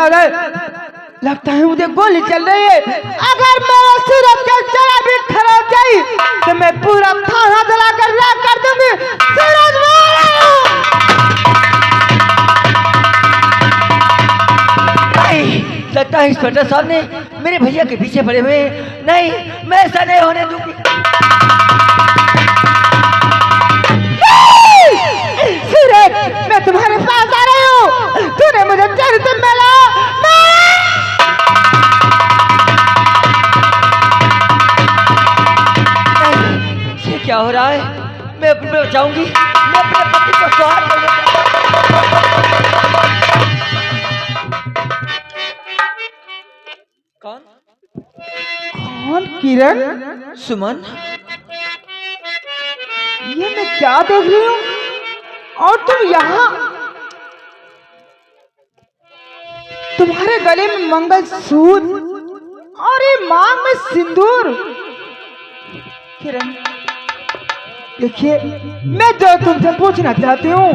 हो जाए। लगता है मुझे गोली चल रही है। अगर मेरा सूरज का जरा भी खराब जाए तो मैं पूरा थाना जलाकर राख कर दूंगी। सूरज लगता है इंस्पेक्टर साहब ने मेरे भैया के पीछे पड़े हुए। नहीं, मैं ऐसा नहीं होने दूंगी। सूरज, मैं तुम्हारे पास आ रही हूँ। तूने मुझे चल से मिला। ये क्या हो रहा है? मैं अपने बचाऊंगी। मैं अपने पति को सौंप कौन? कौन? किरण? सुमन? ये मैं क्या देख रही हूँ? और तुम यहाँ? तुम्हारे गले में मंगलसूत्र और ये मांग में सिंदूर। किरण, देखिए, मैं जो तुमसे पूछना चाहती हूँ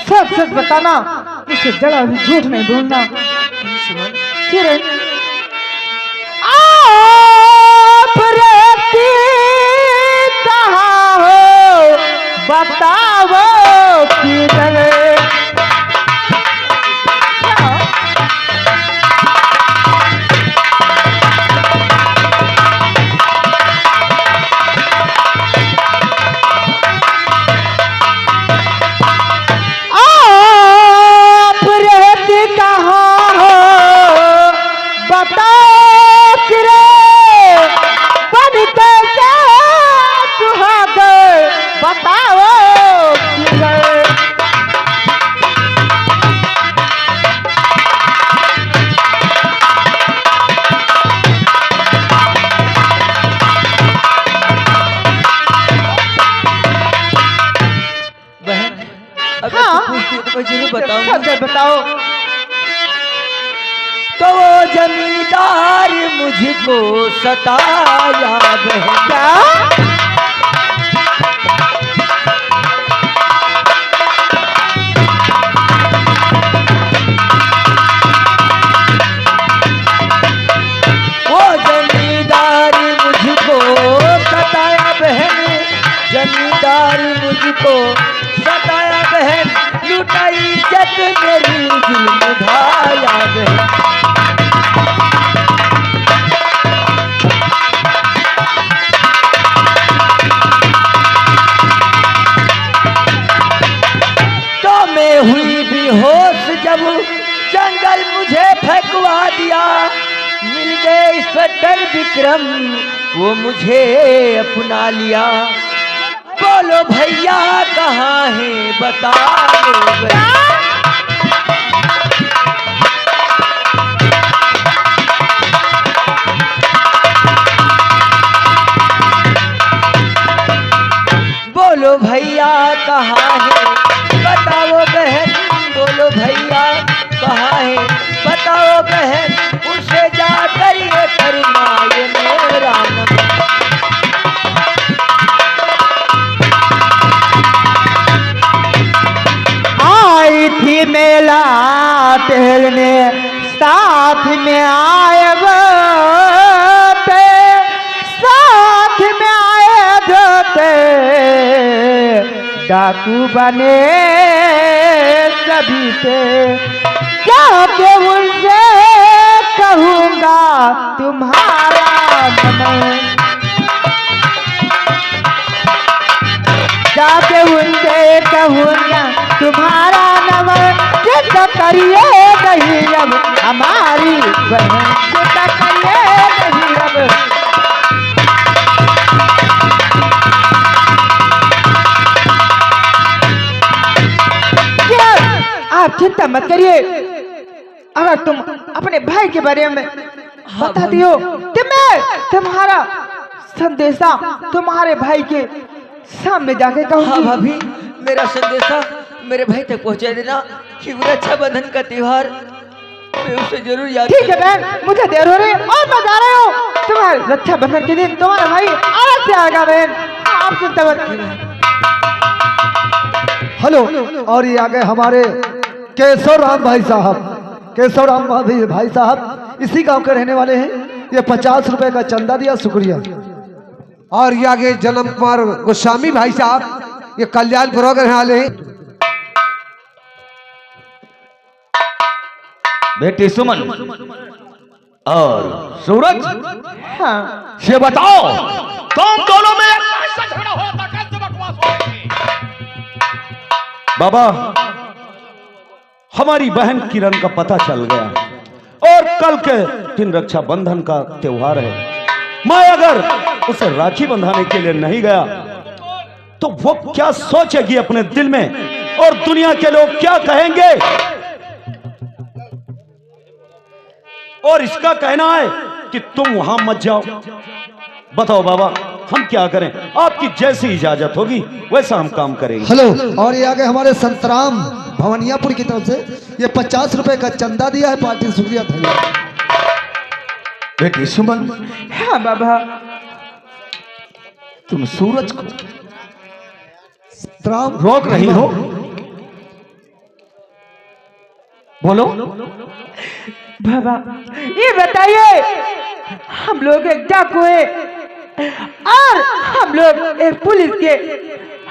सच सच बताना, मुझसे जरा भी झूठ नहीं बोलना। किरण, आप रहती कहाँ हो बताओ किरण। बताओ। तो वो जमींदार मुझको सताया क्या? वो जमींदार मुझको सताया बहन, जमींदार मुझको सताया बहन, लुटाई इज्जत मेरी जुल्म ढाया बहन। तो मैं हुई बेहोश जब जंगल मुझे फेंकवा दिया। मिल गए इंस्पेक्टर विक्रम, वो मुझे अपना लिया। बोलो भैया कहाँ है बताओ। बोलो भैया कहाँ है बताओ बहन, बोलो भैया कहाँ है बताओ बहन, उसे जाकर ये करना ये मेरा नमन। आई थी मेला टहलने, साथ में आए साथ में आए धोते, डाकू बने सभी से। जाके उनसे कहूँगा तुम्हारा नमन, जाके उनसे कहूँगा तुम्हारा नमन। चिंता करिए नहीं अब हमारी बहन, चिंता करिए नहीं अब। आप चिंता मत करिए। अगर तुम अपने भाई के बारे में बताती हो कि मैं तुम्हारा संदेशा तुम्हारे भाई के सामने जाके कहूँगी। हाँ भाभी, मेरा संदेशा मेरे भाई तक पहुँचा देना कि रक्षाबंधन का त्योहार मैं उसे जरूर याद। ठीक है बहन, मुझे देर हो रही है और मैं जा रही हूँ। तुम्हारे रक्षाबंधन के दिन तुम्हारा भाई आराम से आएगा बहन, आप चिंता मत करिए। हेलो, और ये आ गए हमारे केशव राम भाई साहब। केशव राम भाई साहब इसी गांव के रहने वाले हैं। ये 50 रुपए का चंदा दिया, शुक्रिया। और ये आगे जन्म कुमार गोस्वामी भाई साहब, ये कल्याणपुर के रहने वाले हैं। बेटी सुमन और सूरज, हाँ ये बताओ तुम दोनों में कैसा झगड़ा हुआ था, कैसे बकवास हो रही थी? बाबा, हमारी बहन किरण का पता चल गया और कल के दिन रक्षाबंधन का त्योहार है। मैं अगर उसे राखी बंधाने के लिए नहीं गया तो वो क्या सोचेगी अपने दिल में, और दुनिया के लोग क्या कहेंगे। और इसका कहना है कि तुम वहां मत जाओ। बताओ बाबा, हम क्या करें? आपकी जैसी इजाजत होगी वैसा हम काम करेंगे। हेलो, और ये आगे हमारे संतराम भवनियापुर की तरफ से ये 50 रुपए का चंदा दिया है, पार्टी, शुक्रिया। बेटी सुमन, हाँ बाबा, तुम सूरज को संतराम रोक रही हो, बोलो। बाबा ये बताइए, हम लोग एक डाकू है और हम लोग एक पुलिस के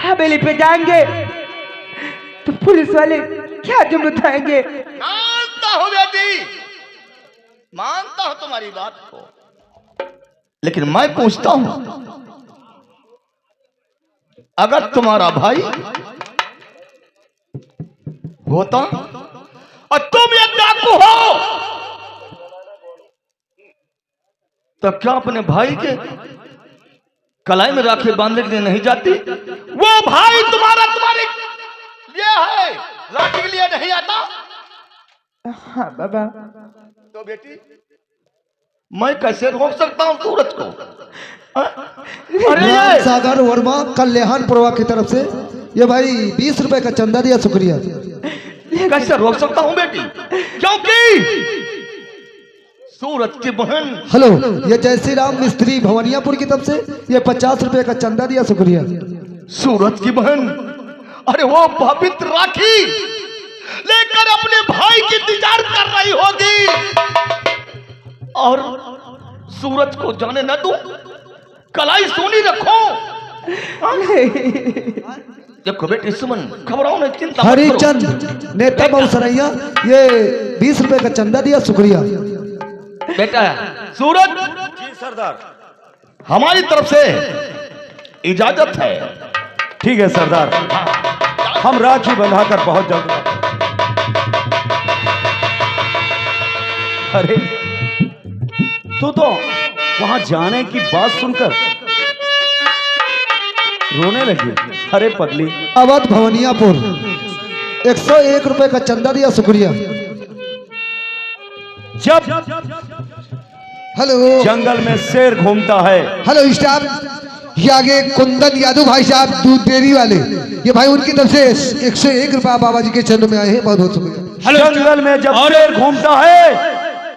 हवेली पे जाएंगे तो पुलिस वाले क्या जुर्म उठाएंगे? मानता हूँ बेटी, मानता हूँ तुम्हारी बात को, लेकिन मैं पूछता हूं, अगर तुम्हारा भाई होता और तुम एक डाकू हो तो क्या अपने भाई के कलाई में राखी बांधने के लिए नहीं जाती? वो भाई तुम्हारा तुम्हारे ये है, राखी के लिए नहीं आता। हाँ बाबा, तो बेटी मैं कैसे रोक सकता हूं सूरज को? अरे राम सागर वर्मा कल्याणपुरवा की तरफ से ये भाई 20 रुपए का चंदा दिया, शुक्रिया। कैसे रोक सकता हूं बेटी? क्योंकि सूरज की बहन। हेलो, ये जयश्री राम मिस्त्री भवनियापुर की तरफ से ये 50 रुपए का चंदा दिया, शुक्रिया। सूरज की बहन, अरे वो पवित्र राखी लेकर अपने भाई की इंतजार कर रही होगी और सूरज को जाने न दूं, कलाई सोनी रखो। देखो बेटी सुमन, घबराओ नहीं, चिंता मत करो। हरिचंद नेता बहुसरैया ये 20 रुपए का चंदा दिया, शुक्रिया। बेटा सूरज, जी सरदार, हमारी तरफ से इजाजत है। ठीक है सरदार, हम राखी बंधाकर पहुंच जाएंगे। अरे तू तो वहां जाने की बात सुनकर रोने लगी। अरे पगली, अवध भवनियापुर 101 रुपए का चंदा दिया, शुक्रिया। जब हेलो जंगल में शेर घूमता है, हेलो स्टाफ, ये आगे कुंदन यादव भाई साहब दूध डेयरी वाले, ये भाई उनकी तरफ से 101 रुपया बाबा जी के चरणों में आए हैं, बहुत बहुत शुक्रिया। जंगल में जब शेर घूमता है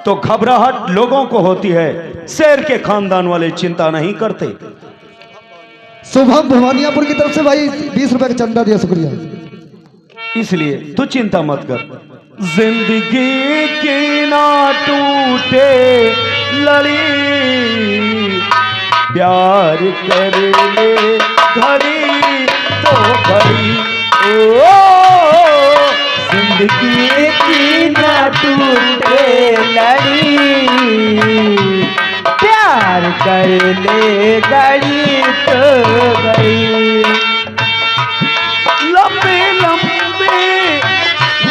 तो घबराहट लोगों को होती है, शेर के खानदान वाले चिंता नहीं करते। शुभम भवानियापुर की तरफ से भाई 20 रुपए का चंदा दिया, शुक्रिया। इसलिए तू चिंता मत कर। जिंदगी की ना टूटे लड़ी, प्यार कर ले घड़ी तो घड़ी। ओ जिंदगी की ना टूटे लड़ी, प्यार कर ले गड़ी तो गई। लंबे लंबे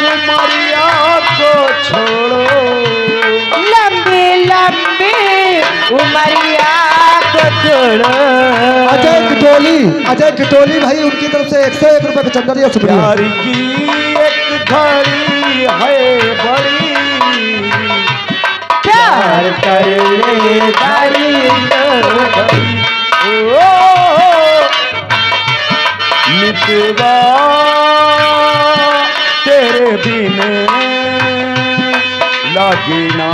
उमरिया को छोड़ो, लंबी लंबी उमरिया को छोड़ो। अजय किटोली भाई उनकी तरफ से 101 रुपए का चंदा दिया, शुक्रिया। प्यार की एक घड़ी है बड़ी, प्यार कर ले गड़ी तो गई। ओ मितवा तेरे बिन लागे ना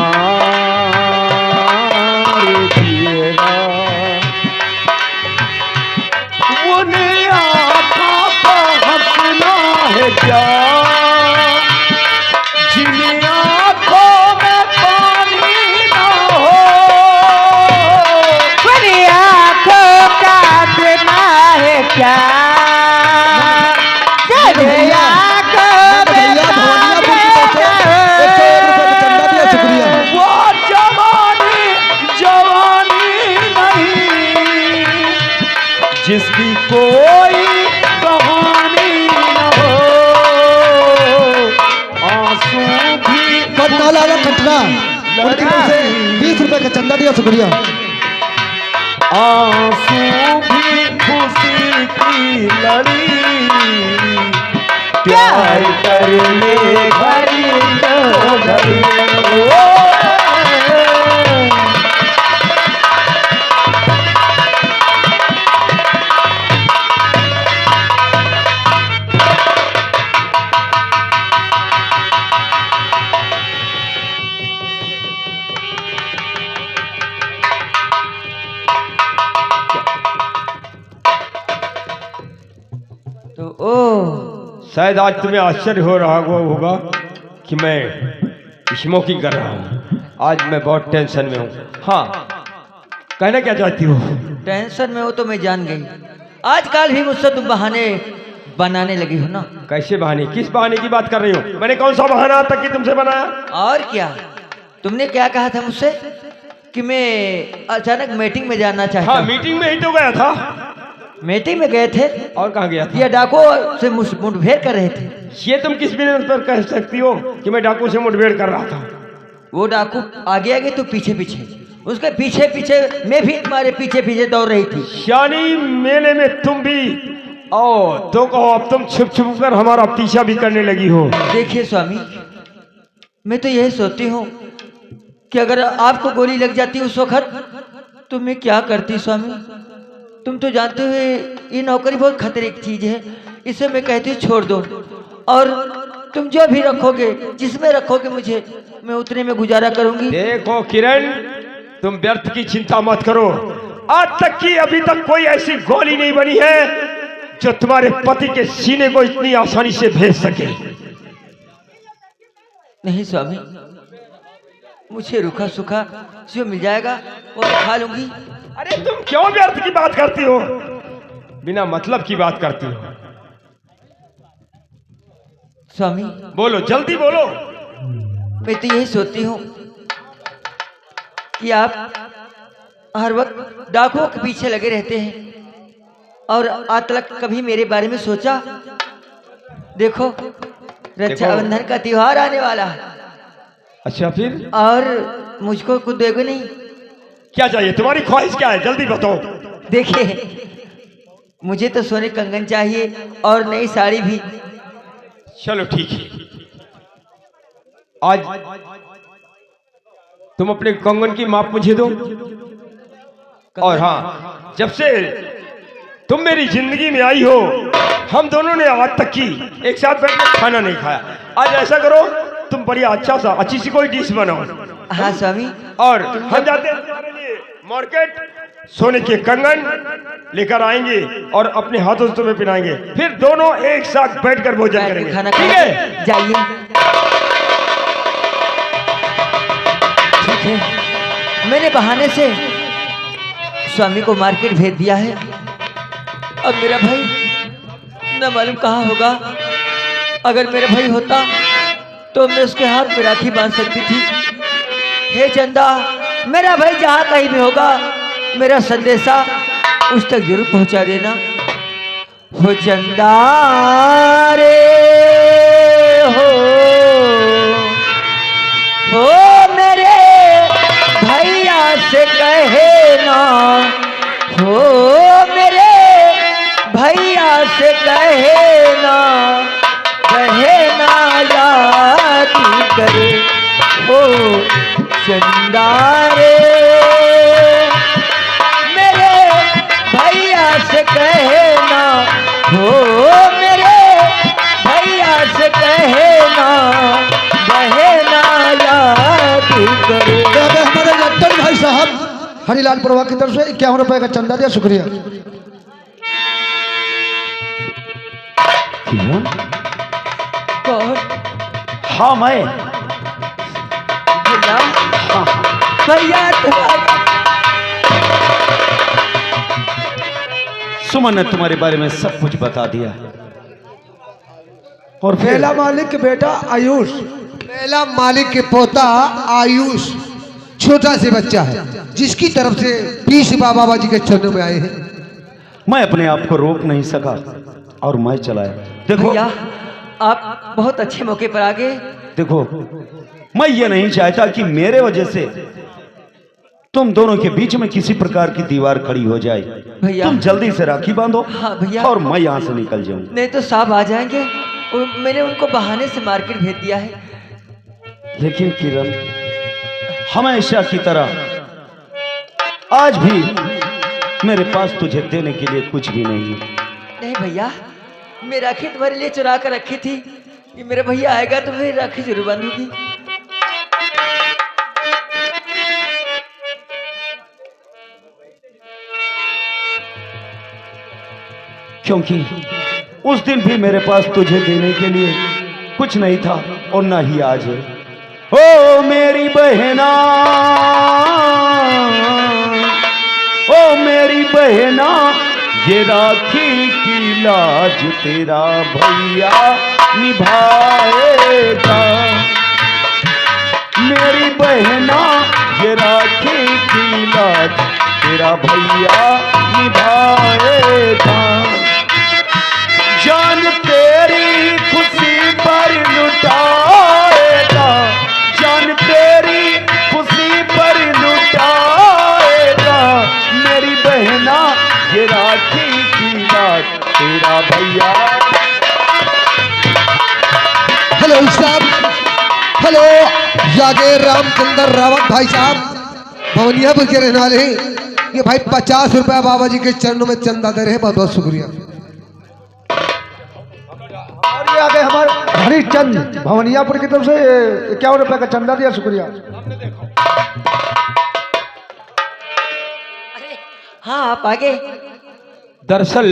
रे जिएगा। उन्हें आँखों को हंसना है क्या, जिन्हें आँखों जा भैया भवानियापुर की तरफ से 101 रुपए का चंदा दिया, शुक्रिया। वो जवानी जवानी नहीं जिसकी कोई कहानी न हो, आंसू भी कटनाला कटना उनकी तरफ से 20 रुपए का चंदा दिया, शुक्रिया। आंसू भी खुशी की लड़ी, प्यार करने भरी तो घड़ी। तो ओ शायद आज तुम्हें आश्चर्य हो रहा होगा कि मैं स्मोकिंग कर रहा हूँ। आज मैं बहुत टेंशन में हूँ। हाँ, कहना क्या चाहती हो? टेंशन में हो तो मैं जान गई। आजकल भी मुझसे तुम बहाने बनाने लगी हो ना। कैसे बहाने? किस बहाने की बात कर रही हो? मैंने कौन सा बहाना आज तक की तुमसे बनाया? और क्या, तुमने क्या कहा था मुझसे कि मैं अचानक मीटिंग में जाना चाहता हाँ, हूं। मीटिंग में ही तो गया था। मीटिंग में गए थे और कहाँ गया था? ये डाको से मुठभेड़ कर रहे थे। ये तुम किस बिना पर कह सकती हो कि मैं डाकू से मुठभेड़ कर रहा था? वो डाकू आगे आगे तो पीछे पीछे, उसके पीछे पीछे मैं भी तुम्हारे पीछे पीछे दौड़ रही थी। यानी मेले में तुम भी ओ तो कहो अब तुम छुप छुप कर हमारा पीछा भी करने लगी हो। देखिए स्वामी, मैं तो यही सोचती हूँ कि अगर आपको गोली लग जाती उस वक्त तो मैं क्या करती स्वामी। तुम तो जानते हो ये नौकरी बहुत खतरे की चीज है, इसे मैं कहती हूँ छोड़ दो, और तुम जो भी रखोगे, जिसमें रखोगे मुझे, मैं उतने में गुजारा करूंगी। देखो किरण, तुम व्यर्थ की चिंता मत करो। आज तक की अभी तक कोई ऐसी गोली नहीं बनी है जो तुम्हारे पति के सीने को इतनी आसानी से भेज सके। नहीं स्वामी, मुझे रूखा सूखा जो मिल जाएगा वो मैं खा लूंगी। अरे तुम क्यों व्यर्थ की बात करती हो? बिना मतलब की बात करती हो। स्वामी बोलो, जल्दी बोलो। मैं तो यही सोचती हूँ कि आप हर वक्त डाकुओं के पीछे लगे रहते हैं, और आज तक कभी मेरे बारे में सोचा? देखो रक्षाबंधन का त्योहार आने वाला है, अच्छा फिर और मुझको कुछ दोगे नहीं? क्या चाहिए? तुम्हारी ख्वाहिश क्या है? जल्दी बताओ। देखिए, मुझे तो सोने कंगन चाहिए और नई साड़ी भी। चलो ठीक है, आज तुम अपने कंगन की माप मुझे दो। और हाँ, जब से तुम मेरी जिंदगी में आई हो, हम दोनों ने आज तक की एक साथ बैठ कर खाना नहीं खाया। आज ऐसा करो, तुम बढ़िया अच्छा सा अच्छी सी कोई डिश बनाओ। हाँ स्वामी। और हम जाते हैं तुम्हारे लिए मार्केट, सोने के कंगन लेकर आएंगे और अपने हाथों से तुम्हें पहनाएंगे। फिर दोनों एक साथ बैठकर भोजन करेंगे, खाना ठीक है? जाइए। ठीक है, मैंने बहाने से स्वामी को मार्केट भेज दिया है। अब मेरा भाई न मालूम कहाँ होगा। अगर मेरा भाई होता तो मैं उसके हाथ में राखी बांध सकती थी। हे चंदा, मेरा भाई जहाँ कहीं भी होगा, मेरा संदेशा उस तक जरूर पहुँचा देना। हो चंदा रे हो मेरे भैया से कहना, हो मेरे भैया से कहना, कहना याद करे हो चंदा रे, मेरे भैया से कहना, हो मेरे भैया से कहना, कहना याद करे। हमारे लट्टन भाई साहब हरिलाल प्रभा की तरफ से 51 रुपए का चंदा दिया, शुक्रिया। कौन? हाँ मैं। भैया, भैया सुमन ने तुम्हारे बारे में सब कुछ बता दिया। और फिर मेला मालिक के बेटा आयुष, मेला मालिक के पोता आयुष छोटा से बच्चा है, जिसकी तरफ से 20 रुपया बाबा जी के चरणों में आए हैं। मैं अपने आप को रोक नहीं सका और मैं चलाया। देखो भैया आप बहुत अच्छे मौके पर आ गए। देखो, मैं ये नहीं चाहता कि मेरे वजह से तुम दोनों के बीच में किसी प्रकार की दीवार खड़ी हो जाए। भैया तुम जल्दी से राखी बांधो। हाँ भैया। और मैं यहाँ से निकल जाऊं। नहीं तो साहब आ जाएंगे और मैंने उनको बहाने से मार्केट भेज दिया है। लेकिन किरण, हमेशा की तरह आज भी मेरे पास तुझे देने के लिए कुछ भी नहीं है। नहीं भैया, मैं राखी तुम्हारे लिए चुरा कर रखी थी कि मेरा भैया आएगा तो फिर राखी जरूर बांधूंगी। क्योंकि उस दिन भी मेरे पास तुझे देने के लिए कुछ नहीं था और ना ही आज है। ओ मेरी बहना, ओ मेरी बहना, ये राखी की लाज तेरा भैया निभाएगा। मेरी बहना, ये राखी की लाज तेरा भैया निभाएगा। जान तेरी खुशी पर लुटाएगा, जान तेरी खुशी पर लुटाएगा। मेरी बहना, ये राखी की लाज तेरा भैया। हेलो साहब, हेलो जागे रामचंद्र रावत भाई साहब भवनियापुर के रहने वाले हैं। ये भाई 50 रुपया बाबा जी के चरणों में चंदा दे रहे हैं, बहुत बहुत शुक्रिया। और ये आगे हमारे हरिचंद भवनियापुर की तरफ से 51 रुपए का चंदा दिया, शुक्रिया। हाँ आप आगे। दरअसल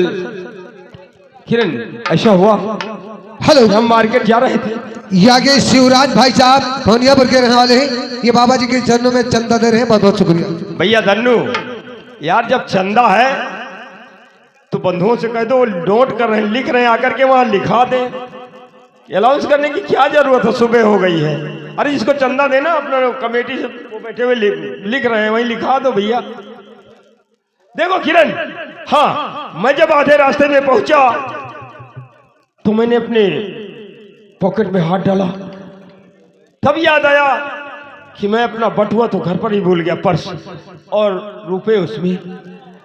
किरण ऐसा हुआ, हेलो हम मार्केट जा रहे थे। ये आगे शिवराज भाई साहब भवनियापुर के रहने वाले हैं। ये बाबा जी के चरणों में चंदा दे रहे हैं, बहुत बहुत शुक्रिया। भैया धन्नू यार, जब चंदा है तो बंधुओं से कह दो, वो नोट कर रहे हैं, लिख रहे हैं, आकर के वहां लिखा दें। अलाउंस करने की क्या जरूरत है, सुबह हो गई है। अरे जिसको चंदा देना अपना कमेटी से वो बैठे हुए लिख रहे हैं, वहीं लिखा दो भैया। देखो किरण, हाँ मैं जब आधे रास्ते में पहुंचा तो मैंने अपने पॉकेट में हाथ डाला, तब याद आया कि मैं अपना बटुआ तो घर पर ही भूल गया, पर्स और रुपए उसमें।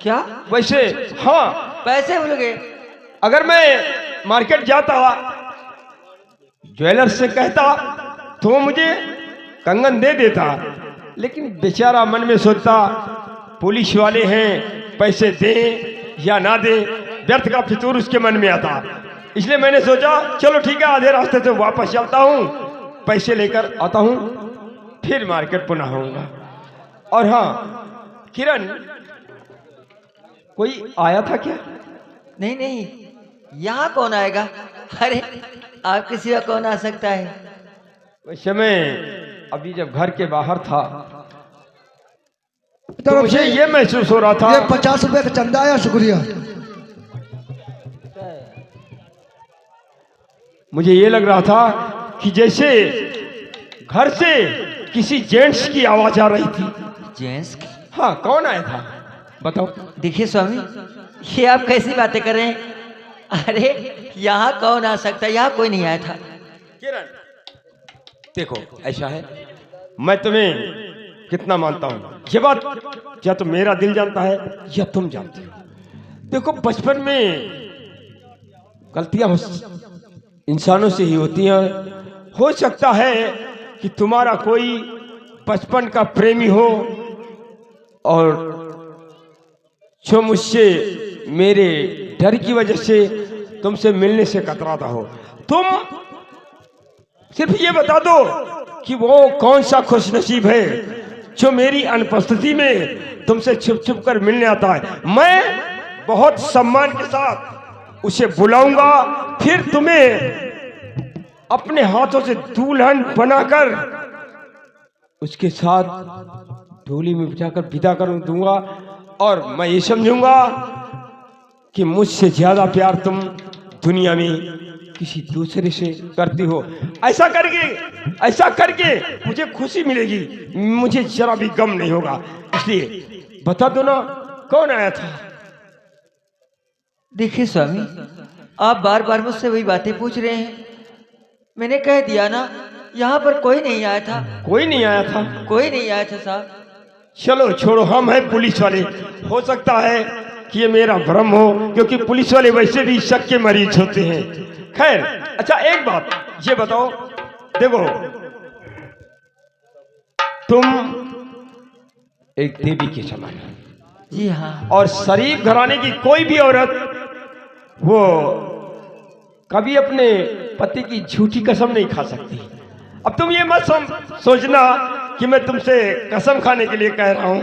क्या वैसे हाँ, पैसे भूल गए? अगर मैं मार्केट जाता ज्वेलर्स से कहता तो वो मुझे कंगन दे देता, लेकिन बेचारा मन में सोचता पुलिस वाले हैं, पैसे दे या ना दे, व्यर्थ का फितूर उसके मन में आता। इसलिए मैंने सोचा चलो ठीक है, आधे रास्ते से वापस चलता हूँ, पैसे लेकर आता हूँ, फिर मार्केट पुनः आऊंगा। और हाँ किरण, कोई आया था क्या? नहीं नहीं, यहाँ कौन आएगा? अरे आपके सिवा कौन आ सकता है? वैसे मैं अभी जब घर के बाहर था तो मुझे ये महसूस हो रहा था, ये 50 रुपए का चंदा आया, शुक्रिया। मुझे ये लग रहा था कि जैसे घर से किसी जेंट्स की आवाज आ रही थी। जेंट्स की? हाँ, कौन आया था बताओ? देखिए स्वामी, ये आप कैसी बातें कर रहे हैं? अरे यहाँ कौन आ सकता है, यहाँ कोई नहीं आया था। किरण देखो, ऐसा है, मैं तुम्हें कितना मानता हूँ, ये बात या तो मेरा दिल जानता है या तुम जानती हो। देखो बचपन में गलतियां इंसानों से ही होती हैं। हो सकता है कि तुम्हारा कोई बचपन का प्रेमी हो और जो मुझसे मेरे डर की वजह से तुमसे मिलने से कतराता हो। तुम सिर्फ ये बता दो कि वो कौन सा खुशनसीब है जो मेरी अनुपस्थिति में तुमसे छुप छुप कर मिलने आता है। मैं बहुत सम्मान के साथ उसे बुलाऊंगा, फिर तुम्हें अपने हाथों से दुल्हन बनाकर उसके साथ डोली में बिठाकर विदा कर दूंगा। और मैं ये समझूंगा कि मुझसे ज्यादा प्यार तुम दुनिया में किसी दूसरे से करती हो। ऐसा करके मुझे खुशी मिलेगी, मुझे जरा भी गम नहीं होगा। इसलिए बता दो ना, कौन आया था? देखिए स्वामी, आप बार बार मुझसे वही बातें पूछ रहे हैं। मैंने कह दिया ना, यहाँ पर कोई नहीं आया था। कोई नहीं आया था? कोई नहीं आया था साहब। चलो छोड़ो, हम हैं पुलिस वाले। हो सकता है कि ये मेरा भ्रम हो, क्योंकि पुलिस वाले वैसे भी शक के मरीज होते हैं। खैर, अच्छा एक बात ये बताओ, देखो तुम एक देवी के समान हो। जी हाँ। और शरीफ घराने की कोई भी औरत वो कभी अपने पति की झूठी कसम नहीं खा सकती। अब तुम ये मत सोचना कि मैं तुमसे कसम खाने के लिए कह रहा हूं,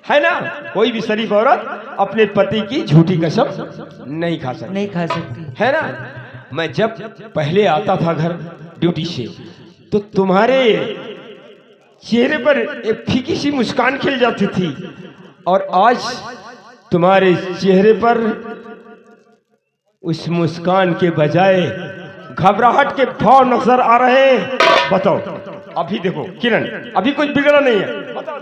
है ना? कोई भी शरीफ औरत अपने पति की झूठी कसम नहीं खा सकती। नहीं खा सकती, है ना? मैं जब पहले आता था घर ड्यूटी से, तो तुम्हारे चेहरे पर एक फीकी सी मुस्कान खिल जाती थी, और आज तुम्हारे चेहरे पर उस मुस्कान के बजाय घबराहट के भाव नजर आ रहे हैं। बताओ, अभी देखो किरण, अभी कुछ बिगड़ा नहीं है। बता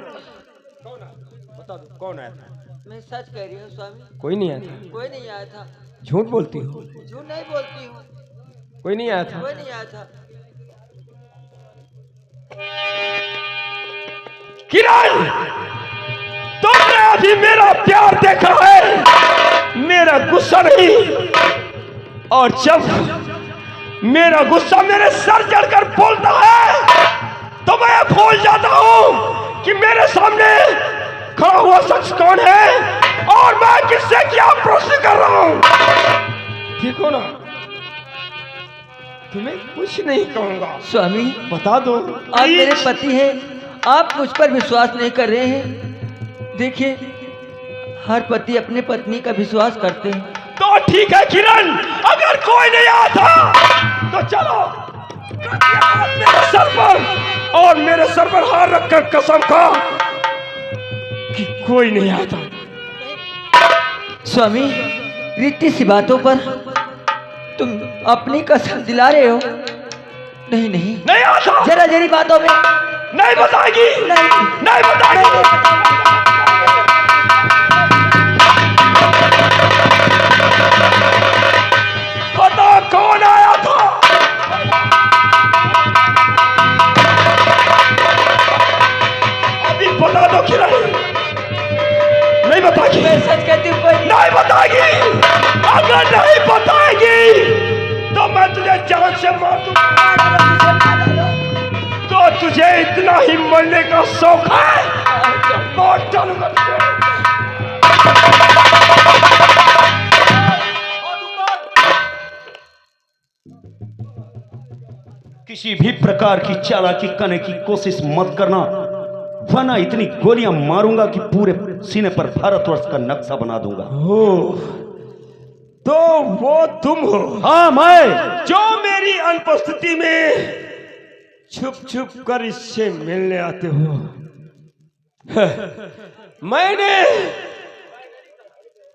दो कौन आया था? मैं सच कह रही हूँ स्वामी। कोई नहीं आया था? कोई नहीं आया था। झूठ बोलती हो? झूठ नहीं बोलती हूँ। कोई नहीं आया था? कोई नहीं आया था। किरण, तुमने अभी मेरा प्यार देखा है, मेरा गुस्सा नहीं। और जब मेरा गुस्सा मेरे सर चढ़कर बोलता है, तो मैं भूल जाता हूं कि मेरे सामने खड़ा हुआ शख्स कौन है और मैं किससे क्या प्रश्न कर रहा हूं। देखो ना, तुम्हें कुछ नहीं कहूंगा। स्वामी, बता दो, आप मेरे पति हैं, आप मुझ पर विश्वास नहीं कर रहे हैं। देखिए, हर पति अपने पत्नी का विश्वास करते हैं। तो ठीक है किरण, अगर कोई नहीं आता तो चलो मेरे सर पर, और मेरे सर पर हाथ रखकर कसम खा कि कोई नहीं आता। स्वामी, रीति सी बातों पर तुम अपनी कसम दिला रहे हो। नहीं नहीं नहीं आता। जरा जरी बातों में नहीं बताएगी। नहीं बताएगी। बता कौन आया था? अभी बता दो किरण। नहीं बताएगी? मैं सच कहती हूँ, कोई नहीं बताएगी। अगर नहीं बताएगी तो मैं तुझे जान से मार दूंगा। तो तुझे इतना ही मरने का शौक है? मार डालूंगा तुझे। किसी भी प्रकार की चालाकी करने की कोशिश मत करना, वरना इतनी गोलियां मारूंगा कि पूरे सीने पर भारतवर्ष का नक्शा बना दूंगा। हो तो वो तुम हो? हाँ, मैं। जो मेरी अनुपस्थिति में छुप छुप कर इससे मिलने आते हो। मैंने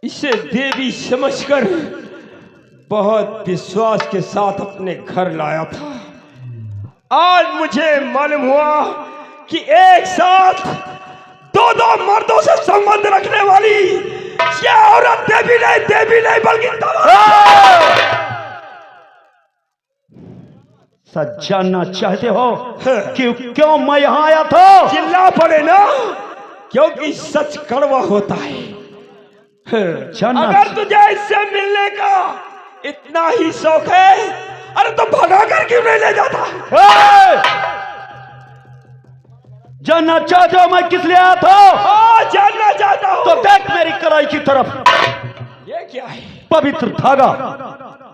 इसे देवी समझकर बहुत विश्वास के साथ अपने घर लाया था। आज मुझे मालूम हुआ कि एक साथ दो मर्दों से संबंध रखने वाली ये औरत देवी नहीं बल्कि सच जानना चाहते हो कि क्यों मैं यहाँ आया था? चिल्ला पड़े ना, क्योंकि सच कड़वा होता है। अगर तुझे इससे मिलने का इतना ही शौक है, अरे तो भगा कर क्यों नहीं ले जाता? जानना चाहते हो मैं किस लिए आया था? हाँ, जानना चाहता हूँ। तो देख मेरी कलाई की तरफ। ये क्या है? पवित्र धागा।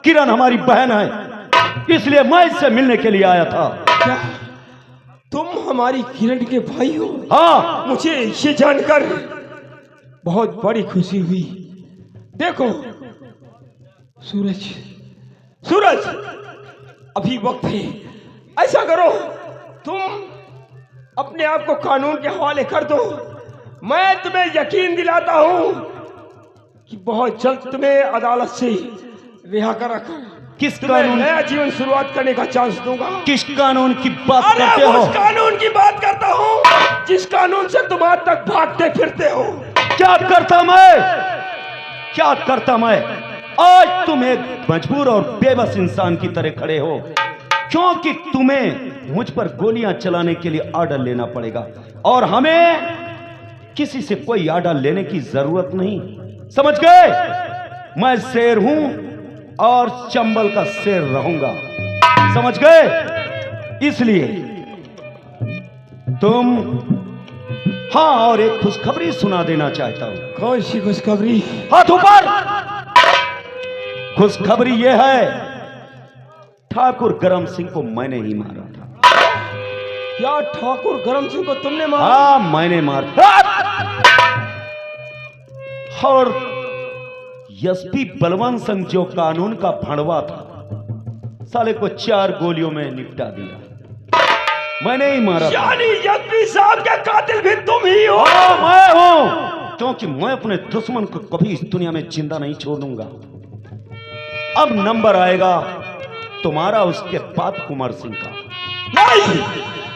किरण हमारी बहन है, इसलिए मैं इससे मिलने के लिए आया था। क्या तुम हमारी किरण के भाई हो? हाँ। मुझे ये जानकर बहुत बड़ी खुशी हुई। देखो सूरज, अभी वक्त है। ऐसा करो, तुम अपने आप को कानून के हवाले कर दो। मैं तुम्हें यकीन दिलाता हूं कि बहुत जल्द तुम्हें अदालत से रिहा करा कर किस तुम्हें कानून नया जीवन शुरुआत करने का चांस दूंगा। किस कानून की बात अरे करते हो? उस कानून की बात करता हूँ जिस कानून से तुम आज तक भागते फिरते हो। क्या करता मैं? क्या करता मैं? आज तुम एक मजबूर और बेबस इंसान की तरह खड़े हो, क्योंकि तुम्हें मुझ पर गोलियां चलाने के लिए ऑर्डर लेना पड़ेगा, और हमें किसी से कोई ऑर्डर लेने की जरूरत नहीं। समझ गए? मैं शेर हूं और चंबल का शेर रहूंगा। समझ गए? इसलिए तुम, हाँ, और एक खुशखबरी सुना देना चाहता हूं। कौन सी खुशखबरी? हाथ ऊपर। खुशखबरी यह है, ठाकुर गरम सिंह को मैंने ही मारा था। क्या ठाकुर गरम सिंह को तुमने मारा? हाँ, मैंने मारा। और एसपी बलवंत सिंह जो कानून का भड़वा था, साले को 4 गोलियों में निपटा दिया। मैंने ही मारा था। यानी एसपी साहब के कातिल भी तुम ही हो? हाँ, मैं हूं, क्योंकि मैं अपने दुश्मन को कभी इस दुनिया में जिंदा नहीं छोड़ूंगा। अब नंबर आएगा तुम्हारा उसके बाद कुंवर सिंह का। नहीं,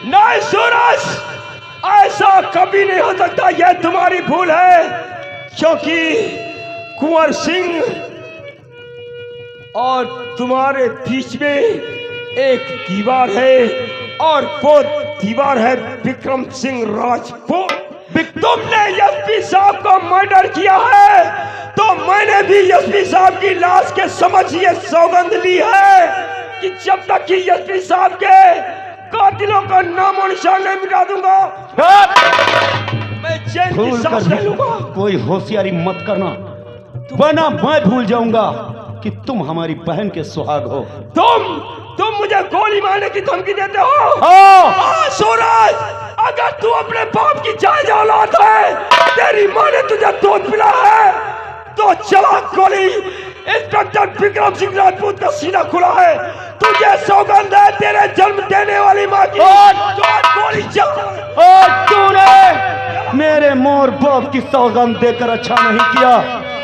नहीं सूरज, ऐसा कभी नहीं हो सकता। यह तुम्हारी भूल है, क्योंकि कुंवर सिंह और तुम्हारे बीच में एक दीवार है, और वो दीवार है विक्रम सिंह राजपूत। तुमने एसपी साहब को मर्डर किया है, तो मैंने भी एसपी साहब की लाश के समझ ये सौगंध ली है कि जब तक कि एसपी साहब के कातिलों का नामो निशान नहीं मिटा दूंगा, मैं चैन की भूल सांस कर नहीं लूंगा। कोई होशियारी मत करना, वरना मैं भूल जाऊंगा कि तुम हमारी बहन के सुहाग हो। तुम मुझे गोली मारने की धमकी देते हो? हाँ। सूरज, अगर तू अपने बाप की जायज औलाद है, तेरी माँ ने तुझे दूध पिला है, तो चला गोली। इंस्पेक्टर विक्रम सिंह राजपूत का सीना खुला है, तुझे सौगंध है तेरे जन्म देने वाली माँ की, गोली चला। और तूने मेरे मोर बाप की सौगंध देकर अच्छा नहीं किया।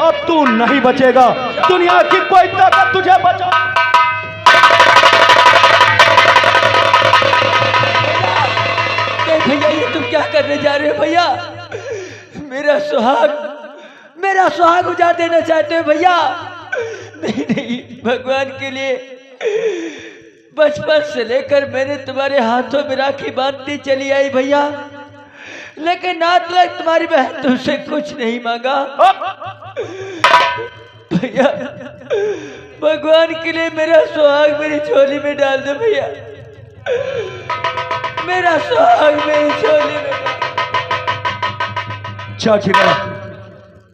अब तू नहीं बचेगा, दुनिया की कोई ताकत तुझे बचा। भैया, ये तुम क्या करने जा रहे हो भैया? मेरा सुहाग उजाड़ देना चाहते हो भैया? नहीं नहीं, भगवान के लिए बचपन से लेकर मैंने तुम्हारे हाथों में राखी बांधती चली आई भैया, लेकिन आज तक तुम्हारी बहन तुमसे कुछ नहीं मांगा भैया। भगवान के लिए मेरा सुहाग मेरी झोली में डाल दो भैया, मेरा सुहाग मेरी झोली में। चाचिरा,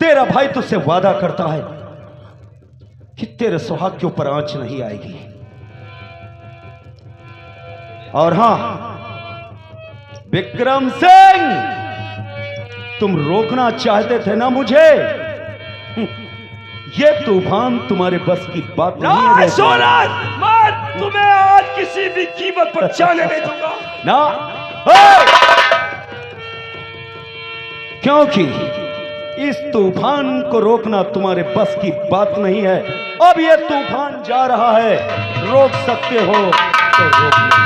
तेरा भाई तुझसे वादा करता है कि तेरे सुहाग के ऊपर आंच नहीं आएगी। और हां, विक्रम सिंह, तुम रोकना चाहते थे ना मुझे? ये तूफान तुम्हारे बस की बात नहीं है। सूरज, मैं तुम्हें आज किसी भी कीमत पर जाने नहीं दूंगा ना, क्योंकि इस तूफान को रोकना तुम्हारे बस की बात नहीं है। अब ये तूफान जा रहा है, रोक सकते हो तो रोक लो।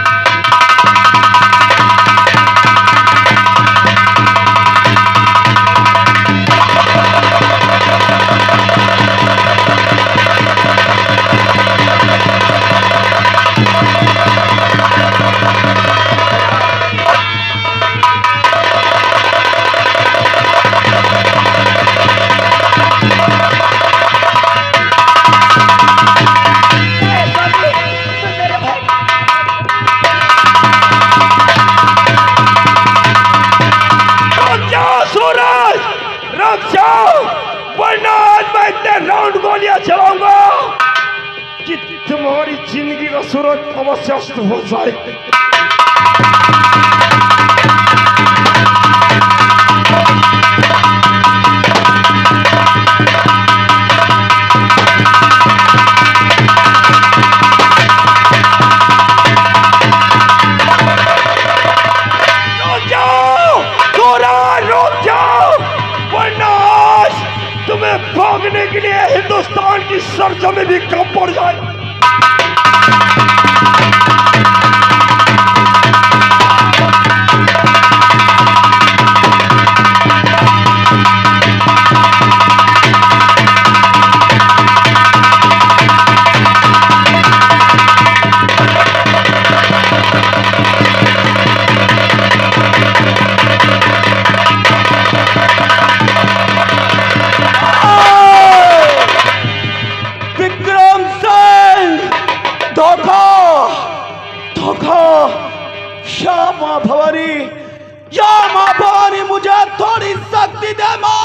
राउंड गोलियां चलाऊंगा कि तुम्हारी जिंदगी का सूरज अवश्य हो जाए। भागने में भी काम पड़ जाए। माँ भवानी, या माँ भवानी मुझे थोड़ी शक्ति दे माँ,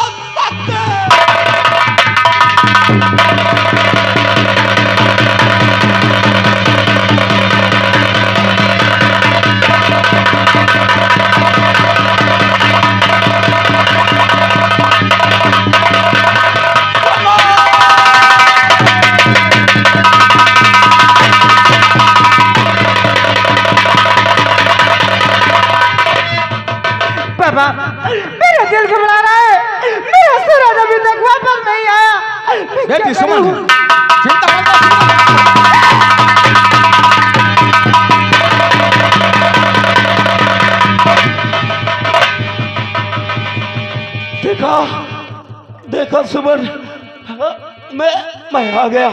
बाबा, मेरा दिल घबरा रहा है, मेरा सूरज अभी तक वापस नहीं आया। बेटी सुमन, चिंता मत कर। देखा देखा सुमन, मैं आ गया।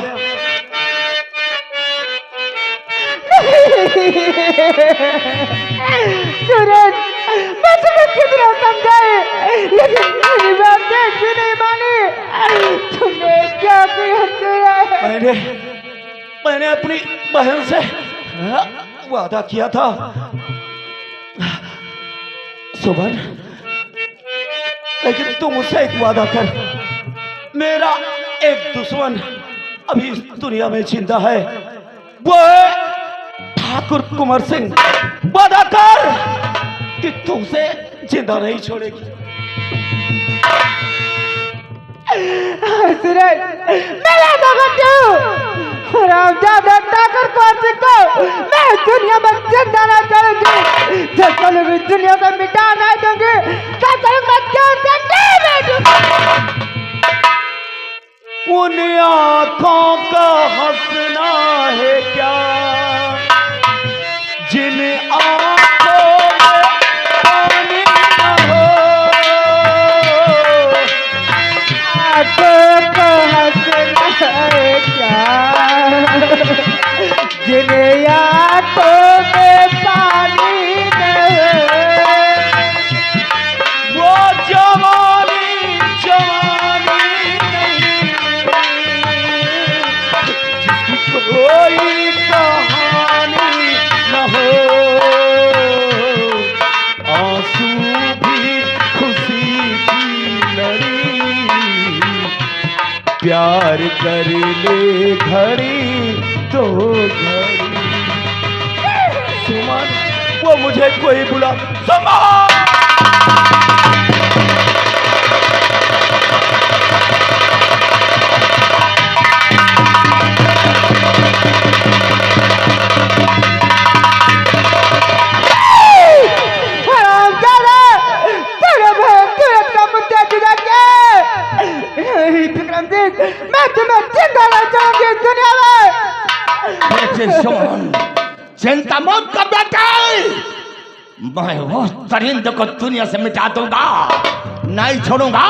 सूरज, मैं तुम्हें कितना समझाए, लेकिन मेरी बात देख भी नहीं मानी। तुमने क्या किया सूरज? मैंने अपनी बहन से वादा किया था सुमन, लेकिन तुम मुझसे एक वादा कर। मेरा एक दुश्मन अभी इस दुनिया में जिंदा है, वो है ठाकुर कुंवर सिंह। वादा कर कि तुमसे जिंदा नहीं छोड़ेगी। सूरज, मैं वादा करती हूँ, रामजादा ठाकुर कुंवर सिंह को मैं दुनिया में जिंदा न छोड़ूंगी। जब तक भी दुनिया को मिटा नहीं दूंगी, तब तक मैं जान से नहीं बैठूंगी। उन आँखों का हंसना है क्या, जिन आँखों में पानी न हो। आँखों को हंसना है क्या, जिन आँखों में पानी न हो। वो जवानी जवानी जिसकी कोई कहानी न हो, आंसू भी खुशी की लड़ी, प्यार कर ले घड़ी तो घड़ी। सुमन, वो मुझे कोई बुला, सुमन! मैं तुम्हें जिंदा न छोड़ूंगी दुनिया में। सुमन, चिंता मत कर बेटे, मैं वो दरिंद को दुनिया से मिटा दूंगा, नहीं छोड़ूंगा।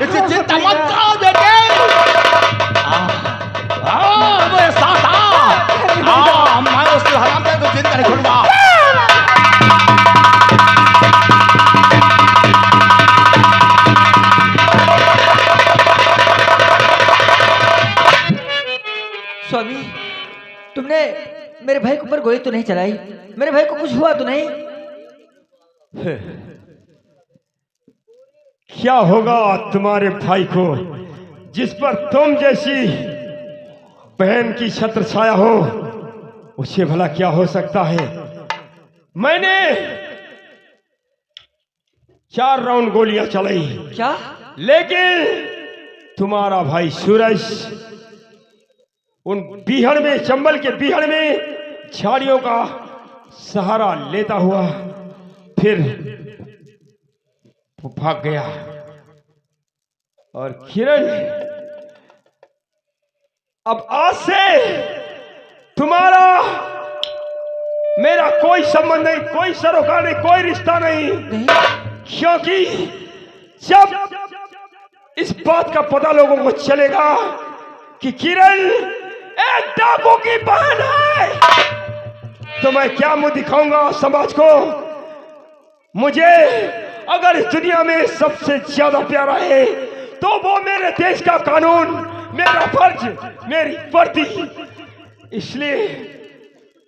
इसे चिंता मत करो बेटे। मेरे साथ आ, मैं उस हरामजादे को जिंदा नहीं छोड़ूंगा। स्वामी, तुमने मेरे भाई के ऊपर गोली तो नहीं चलाई? मेरे भाई को कुछ हुआ तो नहीं? क्या होगा तुम्हारे भाई को, जिस पर तुम जैसी बहन की छत्र छाया हो, उसे भला क्या हो सकता है? मैंने 4 राउंड गोलियां चलाई, क्या? लेकिन तुम्हारा भाई सूरज उन बीहड़ में, चंबल के बीहड़ में झाड़ियों का सहारा लेता हुआ फिर भाग गया। और किरण अब आज से तुम्हारा मेरा कोई संबंध नहीं, कोई सरोकार नहीं, कोई रिश्ता नहीं, क्योंकि जब इस बात का पता लोगों को चलेगा कि किरण एक डाकू की बहन है, तो मैं क्या मुंह दिखाऊंगा समाज को। मुझे अगर इस दुनिया में सबसे ज्यादा प्यारा है तो वो मेरे देश का कानून, मेरा फर्ज, मेरी वर्दी। इसलिए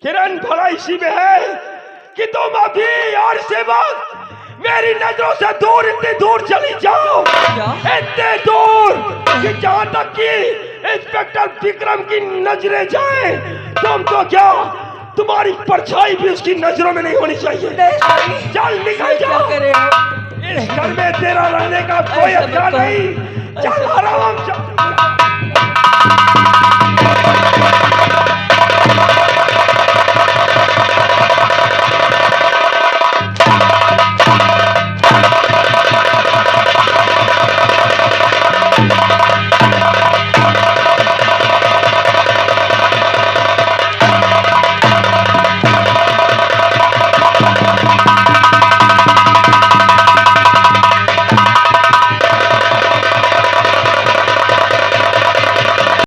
किरण भला इसी में है कि तुम अभी और से वक्त मेरी नजरों से दूर, इतनी दूर चली जाओ, इतने दूर कि जहां तक कि इंस्पेक्टर विक्रम की नजरें जाए, तुम तो क्या तुम्हारी परछाई भी उसकी नजरों में नहीं होनी चाहिए। चल निकल जाओ, इस घर में तेरा रहने का कोई अधिकार नहीं। चल आराम से।